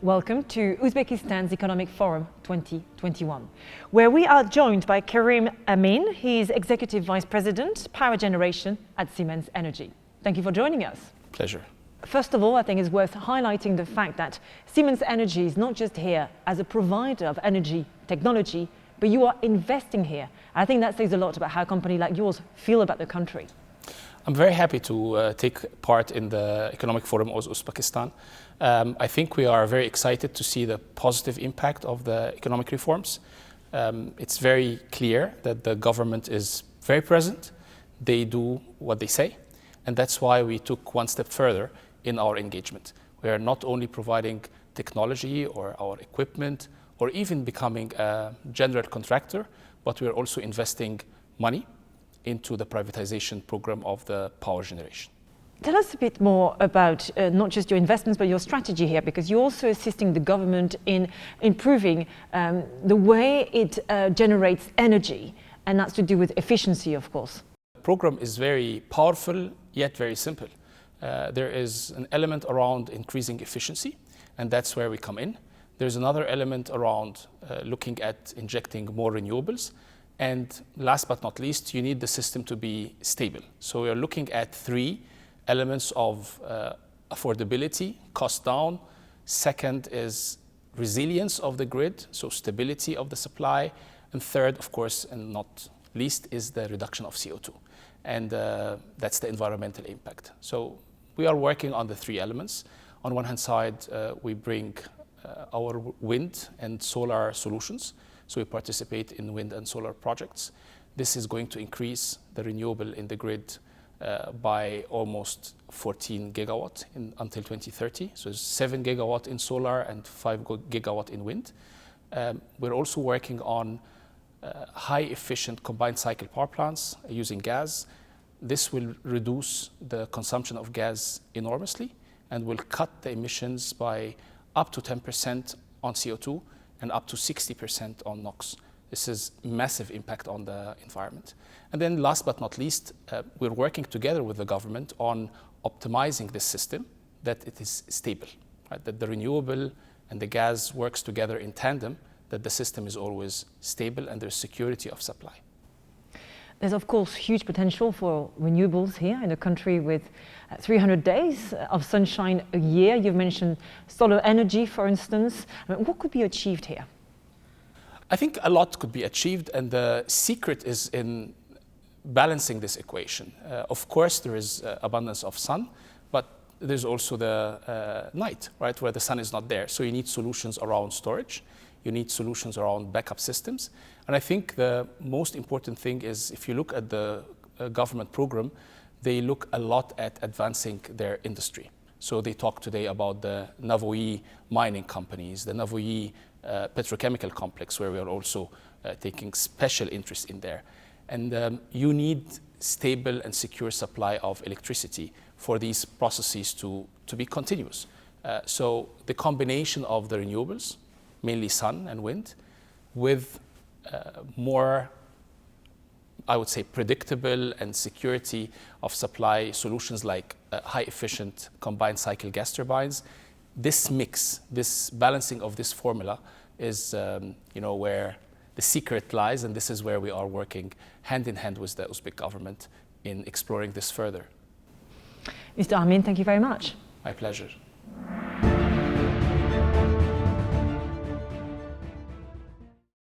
Welcome to Uzbekistan's Economic Forum 2021, where we are joined by Karim Amin. He is Executive Vice President, Power Generation at Siemens Energy. Thank you for joining us. Pleasure. First of all, I think it's worth highlighting the fact that Siemens Energy is not just here as a provider of energy technology, but you are investing here. I think that says a lot about how a company like yours feel about the country. I'm very happy to take part in the Economic Forum of Uzbekistan. I think we are very excited to see the positive impact of the economic reforms. It's very clear that the government is very present. They do what they say. And that's why we took one step further in our engagement. We are not only providing technology or our equipment or even becoming a general contractor, but we are also investing money into the privatization program of the power generation. Tell us a bit more about not just your investments, but your strategy here, because you're also assisting the government in improving the way it generates energy, and that's to do with efficiency, of course. The program is very powerful, yet very simple. There is an element around increasing efficiency, and that's where we come in. There's another element around looking at injecting more renewables. And last but not least, you need the system to be stable. So we are looking at three elements of affordability, cost down. Second is resilience of the grid, so stability of the supply. And third, of course, and not least, is the reduction of CO2. And that's the environmental impact. So we are working on the three elements. On one hand side, we bring our wind and solar solutions. So we participate in wind and solar projects. This is going to increase the renewable in the grid by almost 14 gigawatt until 2030. So it's 7 gigawatt in solar and 5 gigawatt in wind. We're also working on high efficient combined cycle power plants using gas. This will reduce the consumption of gas enormously and will cut the emissions by up to 10% on CO2 and up to 60% on NOx. This is massive impact on the environment. And then last but not least, we're working together with the government on optimizing this system, that it is stable, right? That the renewable and the gas works together in tandem, that the system is always stable and there's security of supply. There's of course huge potential for renewables here in a country with 300 days of sunshine a year. You've mentioned solar energy, for instance. What could be achieved here? I think a lot could be achieved, and the secret is in balancing this equation. Of course, there is abundance of sun, but there's also the night, right, where the sun is not there. So you need solutions around storage. You need solutions around backup systems. And I think the most important thing is, if you look at the government program, they look a lot at advancing their industry. So they talk today about the Navoi mining companies, the Navoi petrochemical complex, where we are also taking special interest in there. And you need stable and secure supply of electricity for these processes to be continuous. So the combination of the renewables, mainly sun and wind, with more, I would say, predictable and security of supply solutions like high efficient combined cycle gas turbines. This mix, this balancing of this formula is where the secret lies, and this is where we are working hand in hand with the Uzbek government in exploring this further. Mr. Amin, thank you very much. My pleasure.